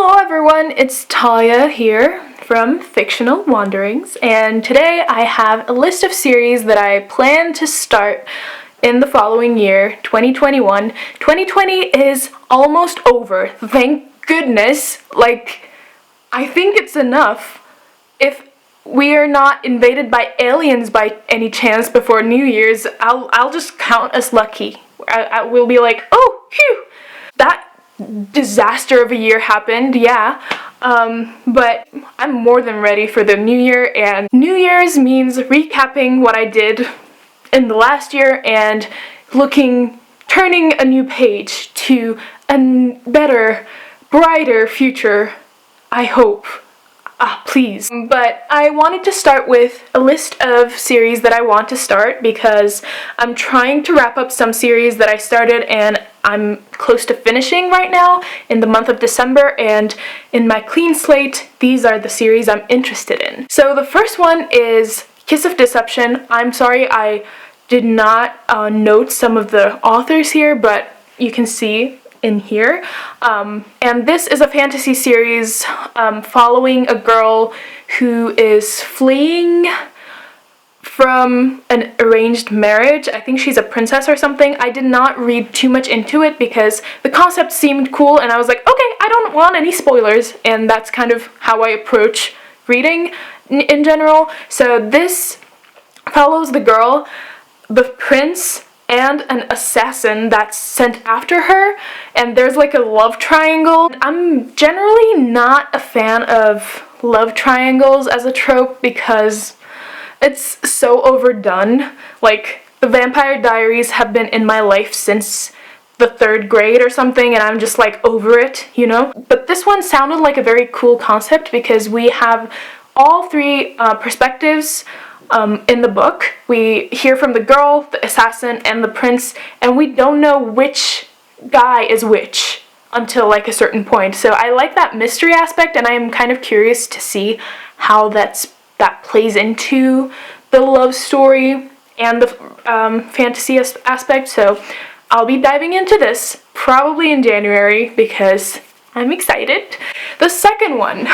Hello everyone, it's Talia here from Fictional Wanderings, and today I have a list of series that I plan to start in the following year, 2021. 2020 is almost over, thank goodness. I think it's enough. If we are not invaded by aliens by any chance before New Year's, I'll just count us lucky. I will be like, oh, phew, that disaster of a year happened, yeah. But I'm more than ready for the new year, and New Year's means recapping what I did in the last year and turning a new page to a better, brighter future, I hope. Please. But I wanted to start with a list of series that I want to start because I'm trying to wrap up some series that I started and I'm close to finishing right now in the month of December, and in my clean slate, these are the series I'm interested in. So the first one is Kiss of Deception. I'm sorry I did not note some of the authors here, but you can see in here. And this is a fantasy series following a girl who is fleeing from an arranged marriage. I think she's a princess or something. I did not read too much into it because the concept seemed cool and I was like, okay, I don't want any spoilers, and that's kind of how I approach reading in general. So this follows the girl, the prince, and an assassin that's sent after her, and there's like a love triangle. I'm generally not a fan of love triangles as a trope because it's so overdone. Like, the Vampire Diaries have been in my life since the 3rd grade or something, and I'm just like over it, you know? But this one sounded like a very cool concept because we have all three perspectives in the book. We hear from the girl, the assassin, and the prince, and we don't know which guy is which until like a certain point. So I like that mystery aspect, and I'm kind of curious to see how that plays into the love story and the fantasy aspect. So I'll be diving into this probably in January because I'm excited. The second one,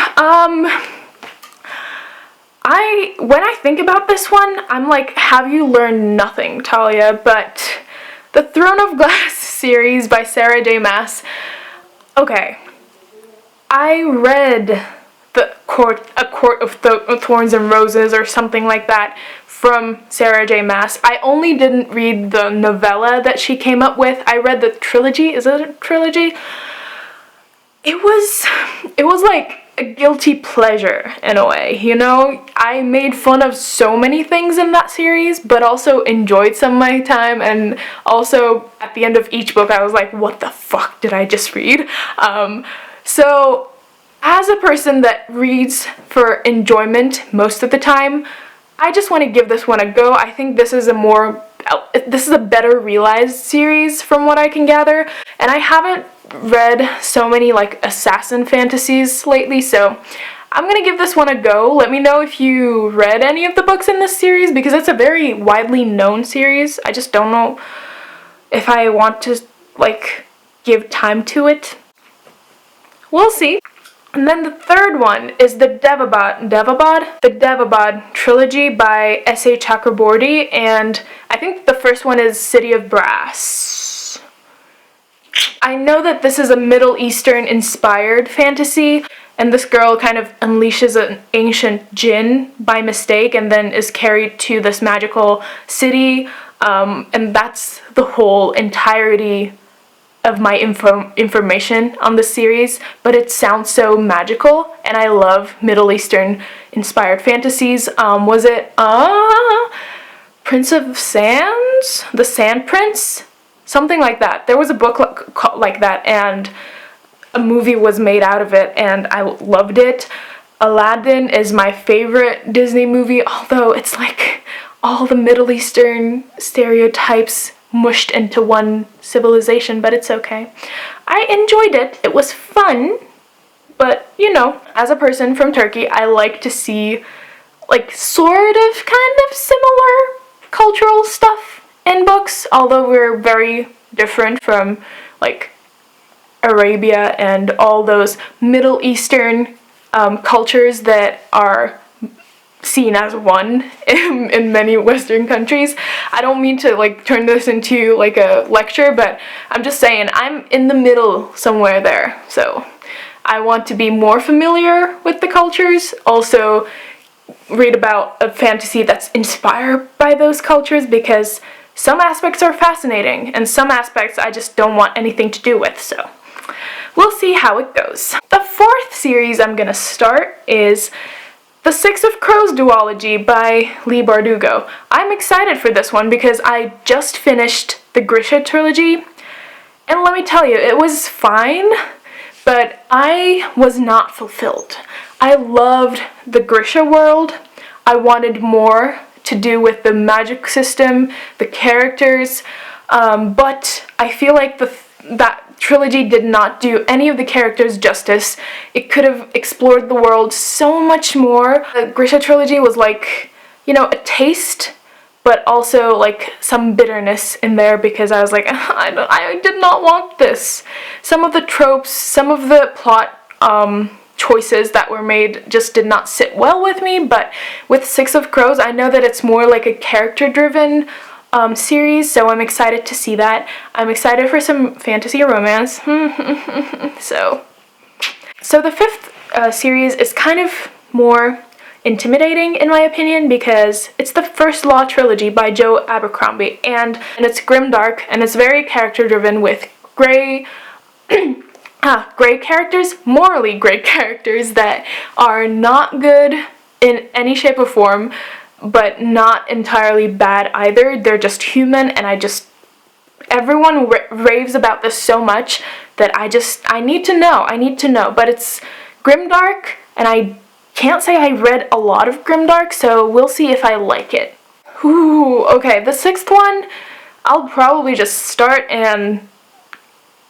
when I think about this one, I'm like, have you learned nothing, Talia? But the Throne of Glass series by Sarah J. Maas. Okay, I read A Court of Thorns and Roses or something like that from Sarah J. Maas. I only didn't read the novella that she came up with. I read the trilogy. Is it a trilogy? It was like a guilty pleasure in a way, you know? I made fun of so many things in that series, but also enjoyed some of my time, and also at the end of each book I was like, what the fuck did I just read? So as a person that reads for enjoyment most of the time, I just want to give this one a go. I think this is a better realized series from what I can gather, and I haven't read so many like assassin fantasies lately, so I'm gonna give this one a go. Let me know if you read any of the books in this series because it's a very widely known series. I just don't know if I want to like give time to it. We'll see. And then the third one is the Devabad Trilogy by S.A. Chakraborty, and I think the first one is City of Brass. I know that this is a Middle Eastern inspired fantasy, and this girl kind of unleashes an ancient jinn by mistake and then is carried to this magical city, and that's the whole entirety of my information on the series, but it sounds so magical, and I love Middle Eastern inspired fantasies. Was it Prince of Sands? The Sand Prince? Something like that. There was a book like that, and a movie was made out of it, and I loved it. Aladdin is my favorite Disney movie, although it's like all the Middle Eastern stereotypes mushed into one civilization, but it's okay. I enjoyed it. It was fun, but you know, as a person from Turkey, I like to see like sort of kind of similar cultural stuff in books, although we're very different from like Arabia and all those Middle Eastern cultures that are seen as one in many Western countries. I don't mean to like turn this into like a lecture, but I'm just saying I'm in the middle somewhere there. So I want to be more familiar with the cultures, also read about a fantasy that's inspired by those cultures, because some aspects are fascinating and some aspects I just don't want anything to do with, so we'll see how it goes. The fourth series I'm gonna start is The Six of Crows duology by Leigh Bardugo. I'm excited for this one because I just finished the Grisha trilogy, and let me tell you, it was fine, but I was not fulfilled. I loved the Grisha world. I wanted more to do with the magic system, the characters, but I feel like that trilogy did not do any of the characters justice. It could have explored the world so much more. The Grisha trilogy was like, you know, a taste, but also like some bitterness in there, because I was like, I did not want this. Some of the tropes, some of the plot choices that were made just did not sit well with me, but with Six of Crows, I know that it's more like a character-driven series, so I'm excited to see that. I'm excited for some fantasy romance. So the fifth series is kind of more intimidating in my opinion, because it's the First Law trilogy by Joe Abercrombie, and it's grimdark, and it's very character-driven with gray characters, morally gray characters that are not good in any shape or form, but not entirely bad either. They're just human, and everyone raves about this so much that I need to know, but it's grimdark, and I can't say I read a lot of grimdark, so we'll see if I like it. Ooh, okay, the sixth one, I'll probably just start and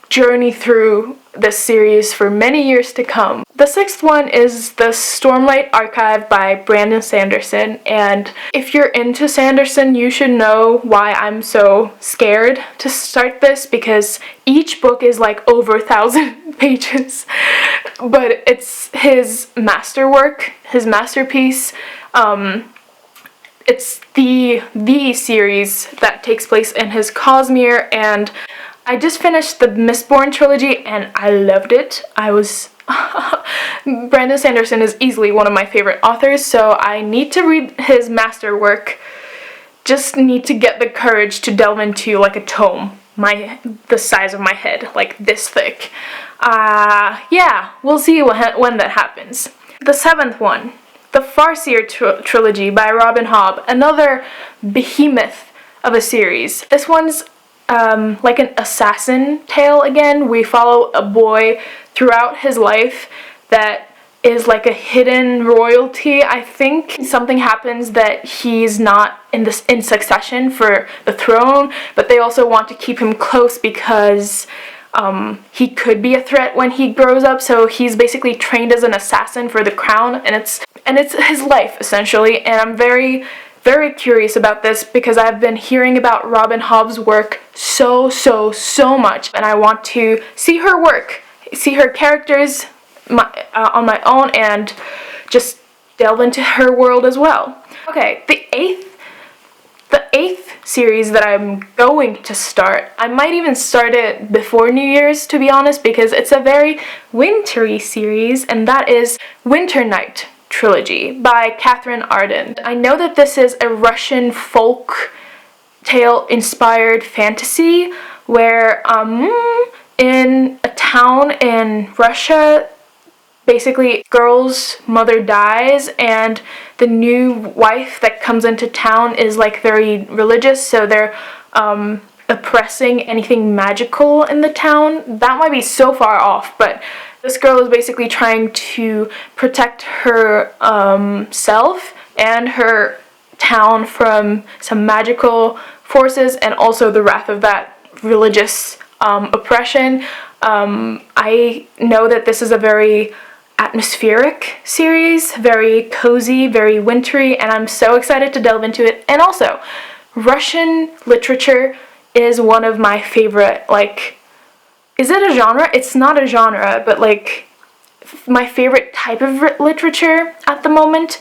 journey through this series for many years to come. The sixth one is the Stormlight Archive by Brandon Sanderson, and if you're into Sanderson, you should know why I'm so scared to start this, because each book is like over 1,000 pages, but it's his masterwork, his masterpiece. It's the series that takes place in his Cosmere, and I just finished the Mistborn trilogy and I loved it. Brandon Sanderson is easily one of my favorite authors, so I need to read his masterwork. Just need to get the courage to delve into like a tome, the size of my head, like this thick. Yeah, we'll see when that happens. The seventh one, the Farseer Trilogy by Robin Hobb, another behemoth of a series. This one's like an assassin tale again. We follow a boy throughout his life that is like a hidden royalty. I think something happens that he's not in succession for the throne, but they also want to keep him close because he could be a threat when he grows up, so he's basically trained as an assassin for the crown, and it's his life essentially, and I'm very curious about this because I've been hearing about Robin Hobb's work so much, and I want to see her work, see her characters on my own, and just delve into her world as well. Okay, the eighth series that I'm going to start, I might even start it before New Year's, to be honest, because it's a very wintry series, and that is Winter Night Trilogy by Catherine Arden. I know that this is a Russian folk tale inspired fantasy where in a town in Russia, basically girl's mother dies and the new wife that comes into town is like very religious, so they're oppressing anything magical in the town. That might be so far off, but this girl is basically trying to protect her self and her town from some magical forces and also the wrath of that religious oppression. I know that this is a very atmospheric series, very cozy, very wintry, and I'm so excited to delve into it. And also, Russian literature is one of my favorite, like, is it a genre? It's not a genre, but like my favorite type of literature at the moment.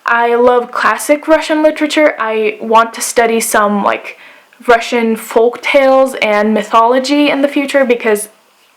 I love classic Russian literature. I want to study some like Russian folk tales and mythology in the future because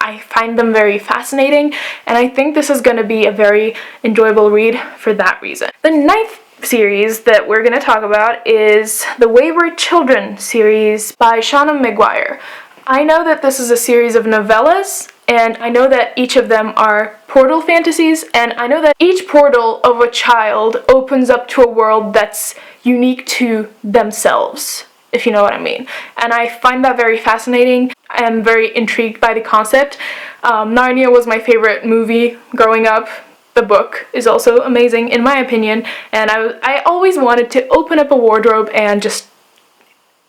I find them very fascinating, and I think this is going to be a very enjoyable read for that reason. The ninth series that we're going to talk about is the Wayward Children series by Shauna Maguire. I know that this is a series of novellas, and I know that each of them are portal fantasies, and I know that each portal of a child opens up to a world that's unique to themselves, if you know what I mean. And I find that very fascinating. I am very intrigued by the concept. Narnia was my favorite movie growing up. The book is also amazing in my opinion, and I always wanted to open up a wardrobe and just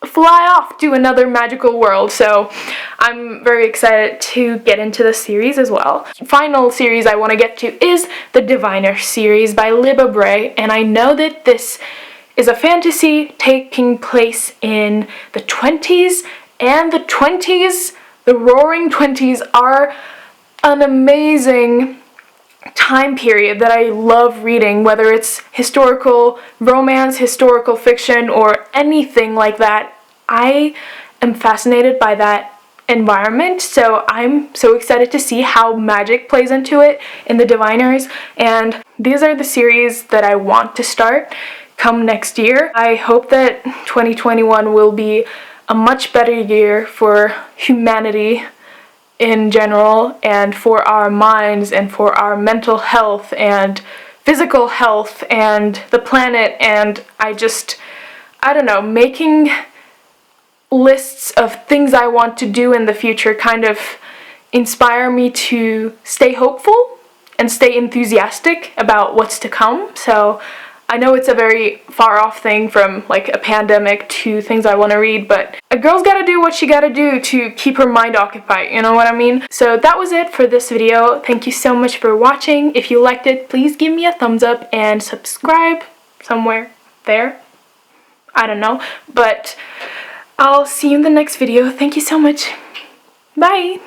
fly off to another magical world, so I'm very excited to get into the series as well. Final series I want to get to is the Diviner series by Libba Bray, and I know that this is a fantasy taking place in the 20s, and the 20s, the roaring 20s, are an amazing time period that I love reading, whether it's historical romance, historical fiction, or anything like that. I am fascinated by that environment, so I'm so excited to see how magic plays into it in the Diviners, and these are the series that I want to start come next year. I hope that 2021 will be a much better year for humanity in general, and for our minds, and for our mental health and physical health and the planet, and I don't know, making lists of things I want to do in the future kind of inspire me to stay hopeful and stay enthusiastic about what's to come. So I know it's a very far off thing from like a pandemic to things I want to read, but a girl's gotta do what she gotta do to keep her mind occupied, you know what I mean? So that was it for this video. Thank you so much for watching. If you liked it, please give me a thumbs up and subscribe somewhere there. I don't know, but I'll see you in the next video. Thank you so much. Bye!